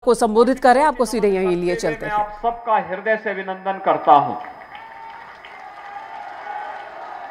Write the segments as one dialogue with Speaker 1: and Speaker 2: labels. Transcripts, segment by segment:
Speaker 1: को संबोधित कर रहे हैं, आपको सीधे यहीं लिए चलते हैं।
Speaker 2: मैं आप सबका हृदय से अभिनंदन करता हूं।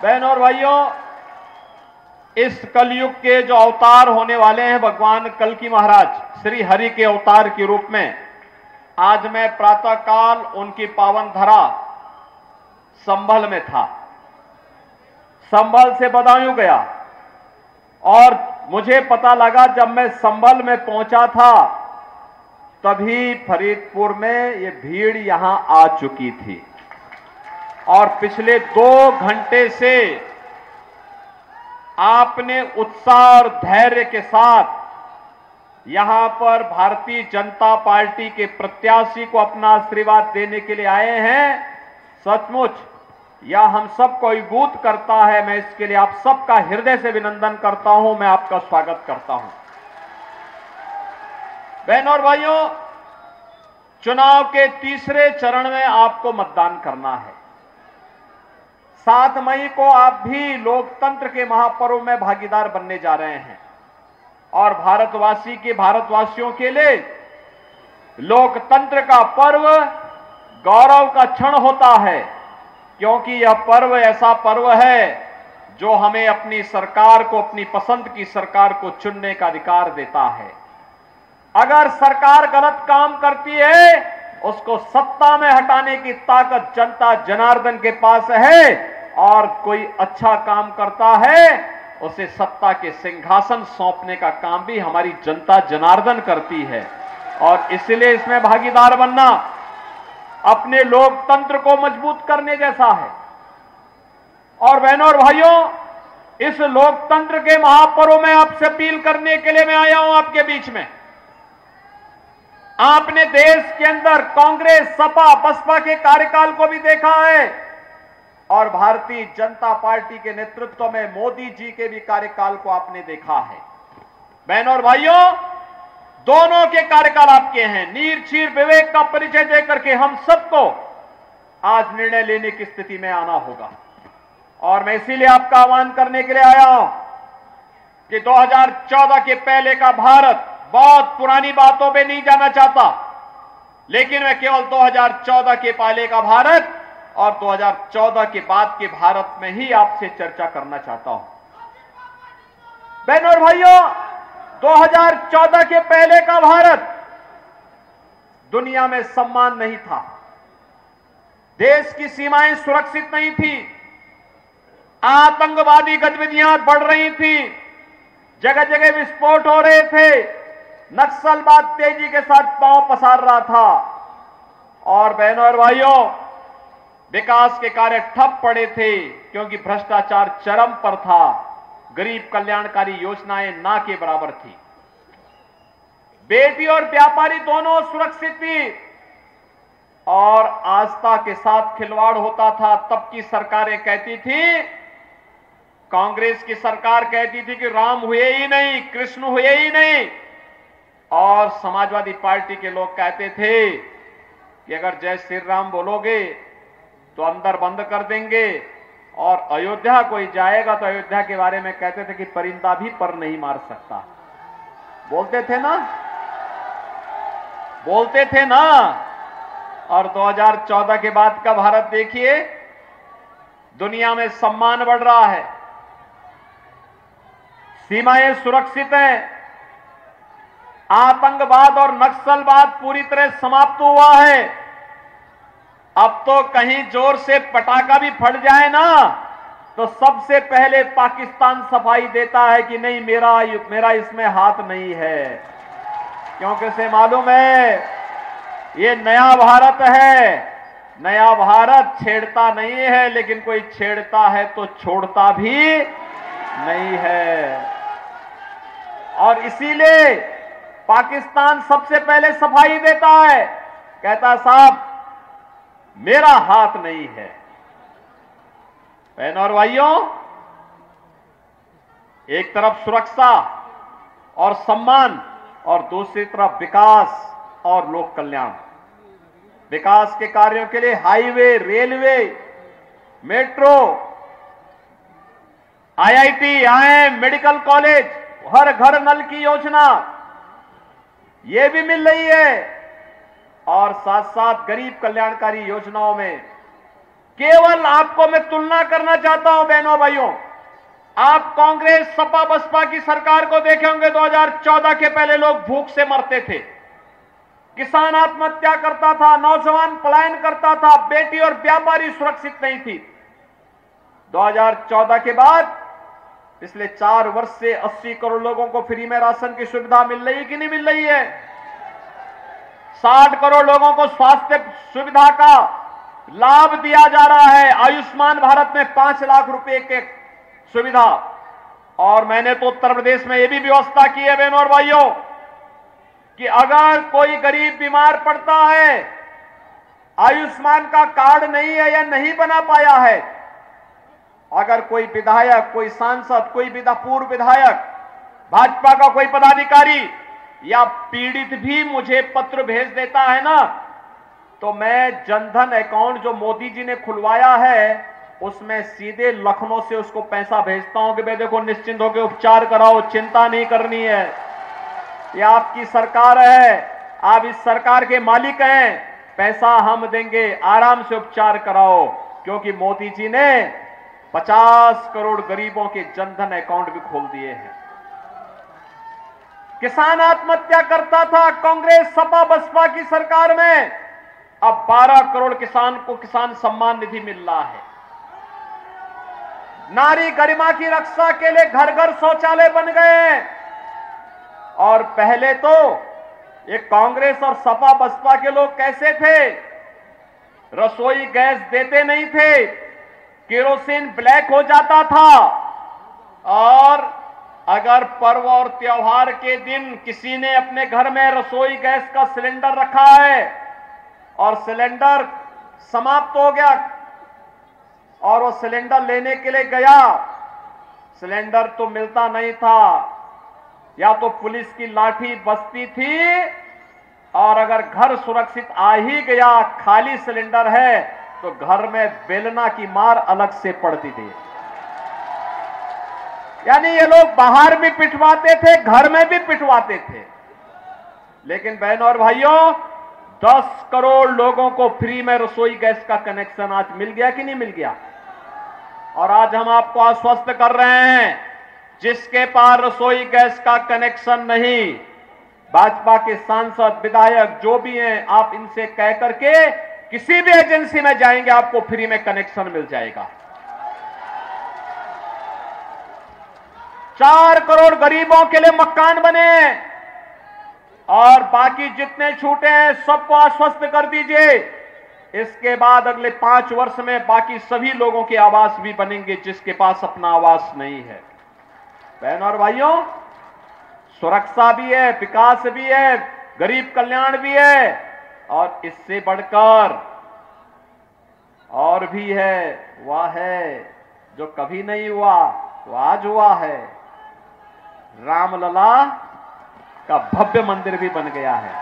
Speaker 2: बहन और भाइयों, इस कलयुग के जो अवतार होने वाले हैं भगवान कल्कि महाराज श्री हरि के अवतार के रूप में, आज मैं प्रातःकाल उनकी पावन धरा संभल में था। संभल से बदायूं गया और मुझे पता लगा जब मैं संभल में पहुंचा था तभी फरीदपुर में ये भीड़ यहां आ चुकी थी और पिछले 2 घंटे से आपने उत्साह और धैर्य के साथ यहां पर भारतीय जनता पार्टी के प्रत्याशी को अपना आशीर्वाद देने के लिए आए हैं। सचमुच यह हम सबको अभिभूत करता है। मैं इसके लिए आप सबका हृदय से अभिनंदन करता हूं, मैं आपका स्वागत करता हूं। बहन और भाइयों, चुनाव के तीसरे चरण में आपको मतदान करना है। 7 मई को आप भी लोकतंत्र के महापर्व में भागीदार बनने जा रहे हैं और भारतवासियों के लिए लोकतंत्र का पर्व गौरव का क्षण होता है, क्योंकि यह पर्व ऐसा पर्व है जो हमें अपनी सरकार को, अपनी पसंद की सरकार को चुनने का अधिकार देता है। अगर सरकार गलत काम करती है, उसको सत्ता में हटाने की ताकत जनता जनार्दन के पास है, और कोई अच्छा काम करता है उसे सत्ता के सिंहासन सौंपने का काम भी हमारी जनता जनार्दन करती है। और इसलिए इसमें भागीदार बनना अपने लोकतंत्र को मजबूत करने जैसा है। और बहनों और भाइयों, इस लोकतंत्र के महापर्व में आपसे अपील करने के लिए मैं आया हूं आपके बीच में। आपने देश के अंदर कांग्रेस, सपा, बसपा के कार्यकाल को भी देखा है और भारतीय जनता पार्टी के नेतृत्व में मोदी जी के भी कार्यकाल को आपने देखा है। बहनों और भाइयों, दोनों के कार्यकाल आपके हैं। नीर चीर विवेक का परिचय देकर के हम सबको आज निर्णय लेने की स्थिति में आना होगा। और मैं इसीलिए आपका आह्वान करने के लिए आया हूं कि 2014 के पहले का भारत, बहुत पुरानी बातों पे नहीं जाना चाहता, लेकिन मैं केवल 2014 के पहले का भारत और 2014 के बाद के भारत में ही आपसे चर्चा करना चाहता हूं। बहनों और भाइयों, 2014 के पहले का भारत दुनिया में सम्मान नहीं था, देश की सीमाएं सुरक्षित नहीं थी, आतंकवादी गतिविधियां बढ़ रही थी, जगह जगह विस्फोट हो रहे थे, नक्सलवाद तेजी के साथ पांव पसार रहा था और बहनों और भाइयों, विकास के कार्य ठप पड़े थे क्योंकि भ्रष्टाचार चरम पर था, गरीब कल्याणकारी योजनाएं ना के बराबर थी, बेटी और व्यापारी दोनों सुरक्षित थी और आस्था के साथ खिलवाड़ होता था। तब की सरकारें कहती थी, कांग्रेस की सरकार कहती थी कि राम हुए ही नहीं, कृष्ण हुए ही नहीं, और समाजवादी पार्टी के लोग कहते थे कि अगर जय श्री राम बोलोगे तो अंदर बंद कर देंगे, और अयोध्या कोई जाएगा तो अयोध्या के बारे में कहते थे कि परिंदा भी पर नहीं मार सकता। बोलते थे ना, बोलते थे ना। और 2014 के बाद का भारत देखिए, दुनिया में सम्मान बढ़ रहा है, सीमाएं सुरक्षित हैं, आतंकवाद और नक्सलवाद पूरी तरह समाप्त हुआ है। अब तो कहीं जोर से पटाखा भी फट जाए ना तो सबसे पहले पाकिस्तान सफाई देता है कि नहीं, मेरा इसमें हाथ नहीं है, क्योंकि उसे मालूम है ये नया भारत है। नया भारत छेड़ता नहीं है, लेकिन कोई छेड़ता है तो छोड़ता भी नहीं है। और इसीलिए पाकिस्तान सबसे पहले सफाई देता है, कहता साहब मेरा हाथ नहीं है। बहनों और भाइयों, एक तरफ सुरक्षा और सम्मान और दूसरी तरफ विकास और लोक कल्याण। विकास के कार्यों के लिए highway, railway, metro, IIT, IIM, medical college, हर घर नल की योजना, ये भी मिल रही है। और साथ साथ गरीब कल्याणकारी योजनाओं में केवल आपको मैं तुलना करना चाहता हूं बहनों भाइयों, आप कांग्रेस सपा बसपा की सरकार को देखे होंगे। 2014 के पहले लोग भूख से मरते थे, किसान आत्महत्या करता था, नौजवान पलायन करता था, बेटी और व्यापारी सुरक्षित नहीं थी। 2014 के बाद पिछले 4 वर्ष से 80 करोड़ लोगों को फ्री में राशन की सुविधा मिल रही है कि नहीं मिल रही है? 60 करोड़ लोगों को स्वास्थ्य सुविधा का लाभ दिया जा रहा है। आयुष्मान भारत में 5 लाख रुपए के सुविधा। और मैंने तो उत्तर प्रदेश में यह भी व्यवस्था की है बहनों और भाइयों कि अगर कोई गरीब बीमार पड़ता है, आयुष्मान का कार्ड नहीं है या नहीं बना पाया है, अगर कोई विधायक, कोई सांसद, कोई पूर्व विधायक, भाजपा का कोई पदाधिकारी या पीड़ित भी मुझे पत्र भेज देता है ना, तो मैं जनधन अकाउंट जो मोदी जी ने खुलवाया है उसमें सीधे लखनऊ से उसको पैसा भेजता हूं कि भाई देखो निश्चिंत होकर उपचार कराओ, चिंता नहीं करनी है, ये आपकी सरकार है, आप इस सरकार के मालिक हैं, पैसा हम देंगे, आराम से उपचार कराओ। क्योंकि मोदी जी ने 50 करोड़ गरीबों के जनधन अकाउंट भी खोल दिए हैं। किसान आत्महत्या करता था कांग्रेस सपा बसपा की सरकार में, अब 12 करोड़ किसान को किसान सम्मान निधि मिल रहा है। नारी गरिमा की रक्षा के लिए घर घर शौचालय बन गए। और पहले तो ये कांग्रेस और सपा बसपा के लोग कैसे थे, रसोई गैस देते नहीं थे, केरोसिन ब्लैक हो जाता था, और अगर पर्व और त्योहार के दिन किसी ने अपने घर में रसोई गैस का सिलेंडर रखा है और सिलेंडर समाप्त हो गया और वो सिलेंडर लेने के लिए गया, सिलेंडर तो मिलता नहीं था, या तो पुलिस की लाठी बजती थी, और अगर घर सुरक्षित आ ही गया खाली सिलेंडर है तो घर में बेलना की मार अलग से पड़ती थी। यानी ये लोग बाहर भी पिटवाते थे, घर में भी पिटवाते थे। लेकिन बहनों और भाइयों, 10 करोड़ लोगों को फ्री में रसोई गैस का कनेक्शन आज मिल गया कि नहीं मिल गया? और आज हम आपको आश्वस्त कर रहे हैं, जिसके पास रसोई गैस का कनेक्शन नहीं, भाजपा के सांसद विधायक जो भी हैं, आप इनसे कह करके किसी भी एजेंसी में जाएंगे आपको फ्री में कनेक्शन मिल जाएगा। 4 करोड़ गरीबों के लिए मकान बने, और बाकी जितने छूटे हैं सबको आश्वस्त कर दीजिए, इसके बाद अगले 5 वर्ष में बाकी सभी लोगों के आवास भी बनेंगे जिसके पास अपना आवास नहीं है। बहनों और भाइयों, सुरक्षा भी है, विकास भी है, गरीब कल्याण भी है, और इससे बढ़कर और भी है, वह है जो कभी नहीं हुआ वो आज हुआ है। रामलला का भव्य मंदिर भी बन गया है,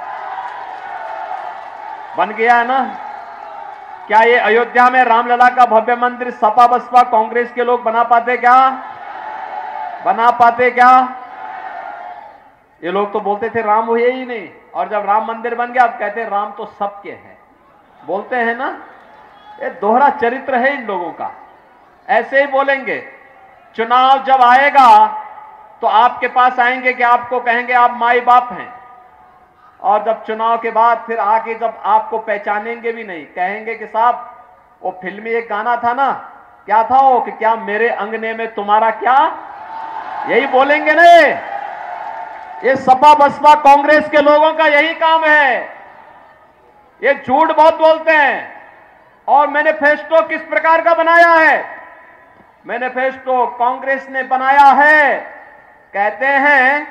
Speaker 2: बन गया है ना? क्या ये अयोध्या में रामलला का भव्य मंदिर सपा बसपा कांग्रेस के लोग बना पाते क्या? बना पाते क्या? ये लोग तो बोलते थे राम हुए ही नहीं, और जब राम मंदिर बन गया अब कहते राम तो सबके हैं, बोलते हैं ना? ये दोहरा चरित्र है इन लोगों का, ऐसे ही बोलेंगे। चुनाव जब आएगा तो आपके पास आएंगे कि आपको कहेंगे आप माई बाप हैं, और जब चुनाव के बाद फिर आके जब आपको पहचानेंगे भी नहीं, कहेंगे कि साहब वो फिल्मी एक गाना था ना, क्या था वो, कि क्या मेरे अंगने में तुम्हारा क्या, यही बोलेंगे ना। ये सपा बसपा कांग्रेस के लोगों का यही काम है, ये झूठ बहुत बोलते हैं। और मैनिफेस्टो किस प्रकार का बनाया है? मैनिफेस्टो कांग्रेस ने बनाया है, कहते हैं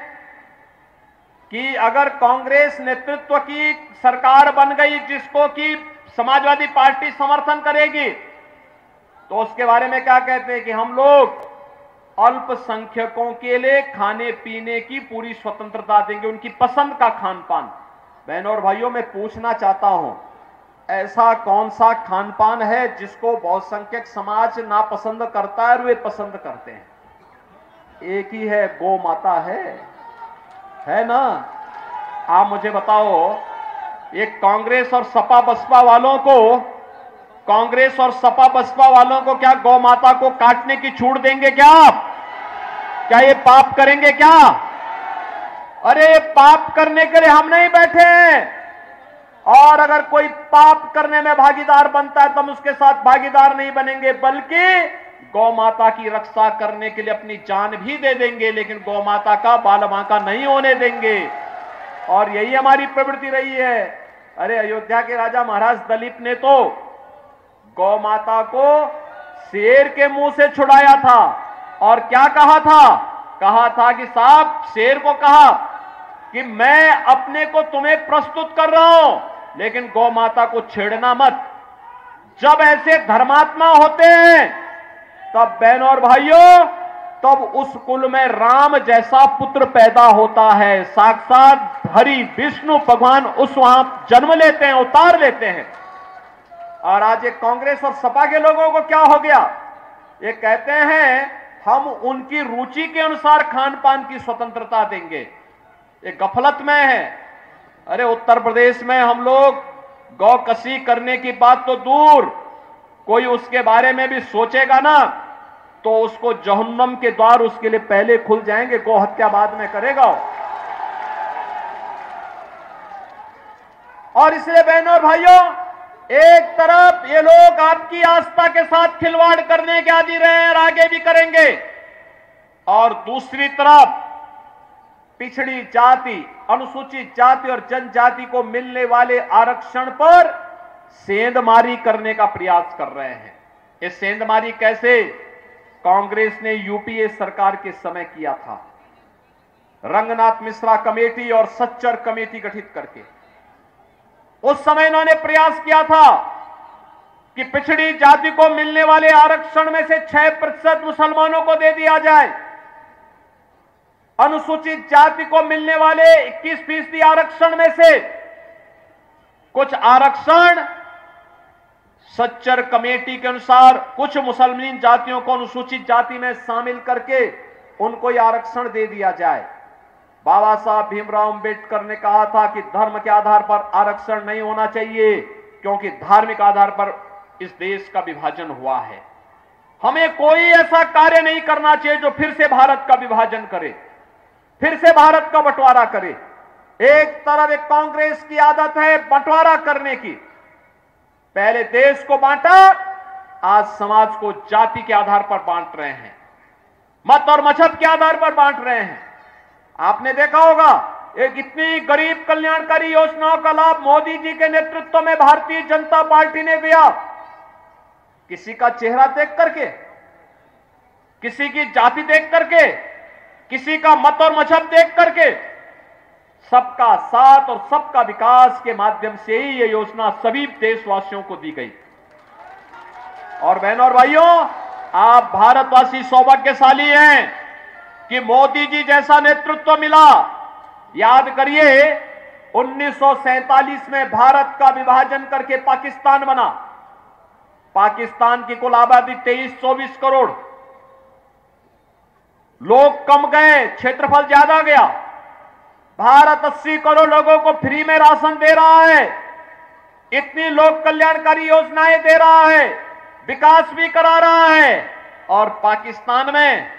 Speaker 2: कि अगर कांग्रेस नेतृत्व की सरकार बन गई जिसको कि समाजवादी पार्टी समर्थन करेगी, तो उसके बारे में क्या कहते हैं कि हम लोग अल्पसंख्यकों के लिए खाने पीने की पूरी स्वतंत्रता देंगे, उनकी पसंद का खान पान। बहनों और भाइयों, मैं पूछना चाहता हूं, ऐसा कौन सा खान पान है जिसको बहुसंख्यक समाज नापसंद करता है और वे पसंद करते हैं? एक ही है, गौ माता है ना? आप मुझे बताओ, ये कांग्रेस और सपा बसपा वालों को, कांग्रेस और सपा बसपा वालों को क्या गौ माता को काटने की छूट देंगे क्या आप? क्या ये पाप करेंगे क्या? अरे पाप करने के लिए हम नहीं बैठे हैं, और अगर कोई पाप करने में भागीदार बनता है तो हम उसके साथ भागीदार नहीं बनेंगे, बल्कि गौ माता की रक्षा करने के लिए अपनी जान भी दे देंगे, लेकिन गौ माता का बाल बांका नहीं होने देंगे। और यही हमारी प्रवृत्ति रही है। अरे अयोध्या के राजा महाराज दिलीप ने तो गौ माता को शेर के मुंह से छुड़ाया था, और क्या कहा था? कहा था कि साहब, शेर को कहा कि मैं अपने को तुम्हें प्रस्तुत कर रहा हूं, लेकिन गौ माता को छेड़ना मत। जब ऐसे धर्मात्मा होते हैं तब बहनों और भाइयों, तब उस कुल में राम जैसा पुत्र पैदा होता है। साक्षात हरि विष्णु भगवान उस वहां जन्म लेते हैं, अवतार लेते हैं। और आज ये कांग्रेस और सपा के लोगों को क्या हो गया? ये कहते हैं हम उनकी रुचि के अनुसार खान पान की स्वतंत्रता देंगे। ये गफलत में है। अरे उत्तर प्रदेश में हम लोग गौ कसी करने की बात तो दूर, कोई उसके बारे में भी सोचेगा ना तो उसको जहन्नम के द्वार उसके लिए पहले खुल जाएंगे, गौ हत्या बाद में करेगा। और इसलिए बहनों और भाइयों, एक तरफ ये लोग आपकी आस्था के साथ खिलवाड़ करने के आदी रहे हैं और आगे भी करेंगे, और दूसरी तरफ पिछड़ी जाति, अनुसूचित जाति और जनजाति को मिलने वाले आरक्षण पर सेंधमारी करने का प्रयास कर रहे हैं। ये सेंधमारी कैसे? कांग्रेस ने यूपीए सरकार के समय किया था, रंगनाथ मिश्रा कमेटी और सच्चर कमेटी गठित करके। उस समय इन्होंने प्रयास किया था कि पिछड़ी जाति को मिलने वाले आरक्षण में से 6% मुसलमानों को दे दिया जाए, अनुसूचित जाति को मिलने वाले 21% आरक्षण में से कुछ आरक्षण सच्चर कमेटी के अनुसार कुछ मुसलमान जातियों को अनुसूचित जाति में शामिल करके उनको यह आरक्षण दे दिया जाए। बाबा साहब भीमराव अंबेडकर ने कहा था कि धर्म के आधार पर आरक्षण नहीं होना चाहिए, क्योंकि धार्मिक आधार पर इस देश का विभाजन हुआ है। हमें कोई ऐसा कार्य नहीं करना चाहिए जो फिर से भारत का विभाजन करे, फिर से भारत का बंटवारा करे। एक तरफ एक कांग्रेस की आदत है बंटवारा करने की, पहले देश को बांटा, आज समाज को जाति के आधार पर बांट रहे हैं, मत और मजहब के आधार पर बांट रहे हैं। आपने देखा होगा, एक इतनी गरीब कल्याणकारी योजनाओं का लाभ मोदी जी के नेतृत्व में भारतीय जनता पार्टी ने दिया। किसी का चेहरा देख करके, किसी की जाति देख करके, किसी का मत और मजहब देख करके, सबका साथ और सबका विकास के माध्यम से ही यह योजना सभी देशवासियों को दी गई। और बहनों और भाइयों, आप भारतवासी सौभाग्यशाली हैं कि मोदी जी जैसा नेतृत्व मिला। याद करिए, 1947 में भारत का विभाजन करके पाकिस्तान बना। पाकिस्तान की कुल आबादी 23-24 करोड़, लोग कम गए, क्षेत्रफल ज्यादा गया। भारत 80 करोड़ लोगों को फ्री में राशन दे रहा है, इतनी लोक कल्याणकारी योजनाएं दे रहा है, विकास भी करा रहा है। और पाकिस्तान में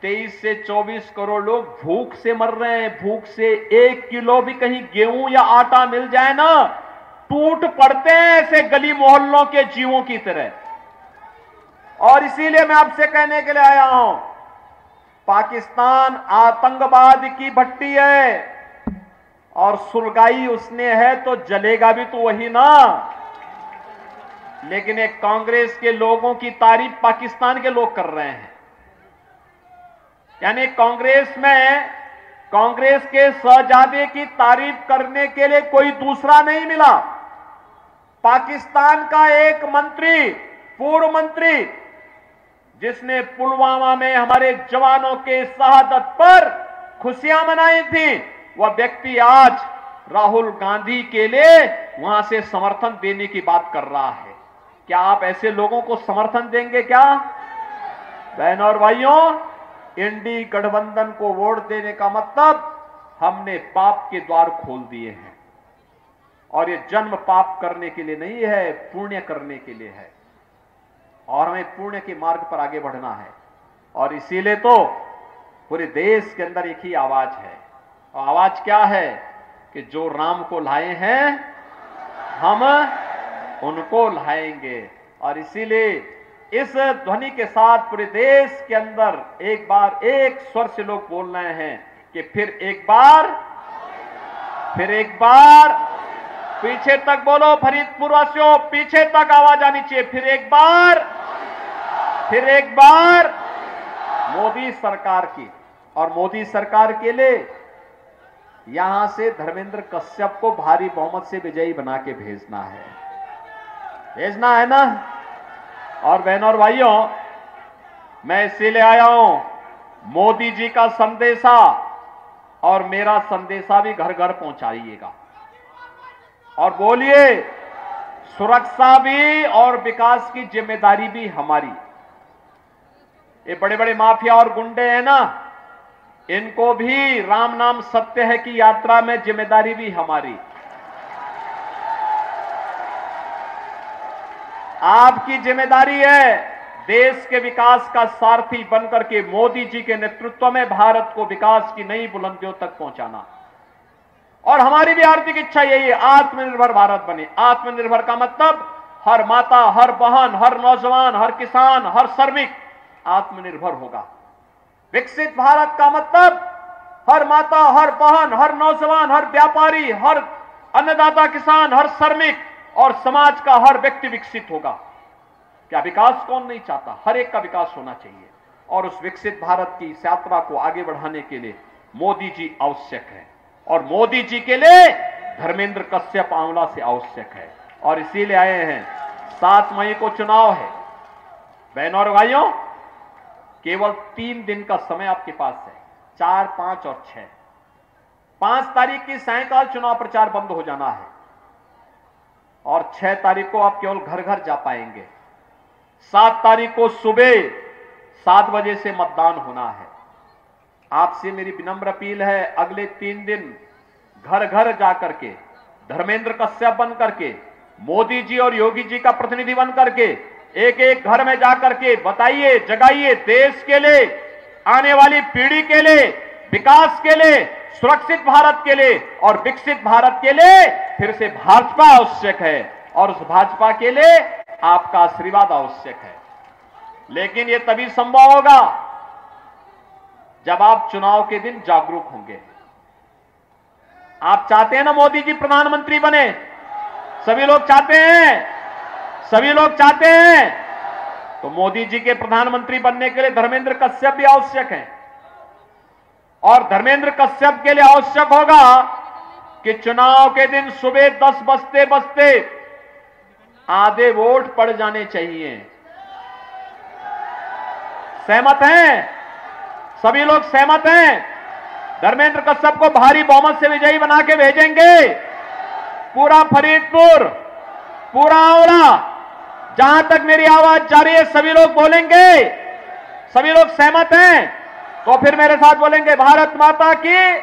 Speaker 2: 23 से 24 करोड़ लोग भूख से मर रहे हैं। भूख से 1 किलो भी कहीं गेहूं या आटा मिल जाए ना, टूट पड़ते हैं ऐसे गली मोहल्लों के जीवों की तरह। और इसीलिए मैं आपसे कहने के लिए आया हूं, पाकिस्तान आतंकवाद की भट्टी है, और सुलगाई उसने है तो जलेगा भी तो वही ना। लेकिन एक कांग्रेस के लोगों की तारीफ पाकिस्तान के लोग कर रहे हैं, यानी कांग्रेस में कांग्रेस के शहजादे की तारीफ करने के लिए कोई दूसरा नहीं मिला। पाकिस्तान का एक मंत्री, पूर्व मंत्री, जिसने पुलवामा में हमारे जवानों के शहादत पर खुशियां मनाई थी, वह व्यक्ति आज राहुल गांधी के लिए वहां से समर्थन देने की बात कर रहा है। क्या आप ऐसे लोगों को समर्थन देंगे क्या? बहनों और भाइयों, इंडी गठबंधन को वोट देने का मतलब हमने पाप के द्वार खोल दिए हैं और ये जन्म पाप करने के लिए नहीं है, पुण्य करने के लिए है और हमें पुण्य के मार्ग पर आगे बढ़ना है। और इसीलिए तो पूरे देश के अंदर एक ही आवाज है, और आवाज क्या है कि जो राम को लाए हैं हम उनको लाएंगे। और इसीलिए इस ध्वनि के साथ पूरे देश के अंदर एक बार एक स्वर से लोग बोल रहे हैं कि फिर एक बार पीछे तक बोलो, फरीदपुर वासियों पीछे तक आवाज आनी चाहिए, फिर एक बार मोदी सरकार की। और मोदी सरकार के लिए यहां से धर्मेंद्र कश्यप को भारी बहुमत से विजयी बना के भेजना है ना। और बहनों और भाइयों, मैं इसीलिए आया हूं, मोदी जी का संदेशा और मेरा संदेशा भी घर घर पहुंचाइएगा और बोलिए सुरक्षा भी और विकास की जिम्मेदारी भी हमारी। ये बड़े बड़े माफिया और गुंडे हैं ना, इनको भी राम नाम सत्य है की यात्रा में जिम्मेदारी भी हमारी। आपकी जिम्मेदारी है देश के विकास का सारथी बनकर के मोदी जी के नेतृत्व में भारत को विकास की नई बुलंदियों तक पहुंचाना। और हमारी भी आर्थिक इच्छा यही है, आत्मनिर्भर भारत बने। आत्मनिर्भर का मतलब हर माता, हर बहन, हर नौजवान, हर किसान, हर श्रमिक आत्मनिर्भर होगा। विकसित भारत का मतलब हर माता, हर बहन, हर नौजवान, हर व्यापारी, हर अन्नदाता किसान, हर श्रमिक और समाज का हर व्यक्ति विकसित होगा। क्या विकास कौन नहीं चाहता? हर एक का विकास होना चाहिए। और उस विकसित भारत की इस यात्रा को आगे बढ़ाने के लिए मोदी जी आवश्यक है, और मोदी जी के लिए धर्मेंद्र कश्यप आंवला से आवश्यक है। और इसीलिए आए हैं। 7 मई को चुनाव है। बहनों और भाइयों, केवल 3 दिन का समय आपके पास है, 4, 5 और 6। 5 तारीख की सायंकाल चुनाव प्रचार बंद हो जाना है और 6 तारीख को आप केवल घर घर जा पाएंगे। 7 तारीख को सुबह 7 बजे से मतदान होना है। आपसे मेरी विनम्र अपील है, अगले 3 दिन घर घर जाकर के धर्मेंद्र कश्यप बन करके, मोदी जी और योगी जी का प्रतिनिधि बन करके एक एक घर में जाकर के बताइए, जगाइए, देश के लिए, आने वाली पीढ़ी के लिए, विकास के लिए, सुरक्षित भारत के लिए और विकसित भारत के लिए फिर से भाजपा आवश्यक है। और उस भाजपा के लिए आपका आशीर्वाद आवश्यक है। लेकिन यह तभी संभव होगा जब आप चुनाव के दिन जागरूक होंगे। आप चाहते हैं ना मोदी जी प्रधानमंत्री बने? सभी लोग चाहते हैं, सभी लोग चाहते हैं। तो मोदी जी के प्रधानमंत्री बनने के लिए धर्मेंद्र कश्यप भी आवश्यक है। और धर्मेंद्र कश्यप के लिए आवश्यक होगा कि चुनाव के दिन सुबह 10 बजते बजते आधे वोट पड़ जाने चाहिए। सहमत हैं? सभी लोग सहमत हैं? धर्मेंद्र कश्यप को भारी बहुमत से विजयी बना के भेजेंगे। पूरा फरीदपुर, पूरा आंवला, जहां तक मेरी आवाज जा रही है सभी लोग बोलेंगे। सभी लोग सहमत हैं? तो फिर मेरे साथ बोलेंगे, भारत माता की,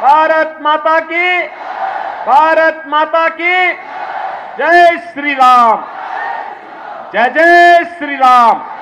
Speaker 2: भारत माता की, भारत माता की जय श्री राम, जय जय श्री राम।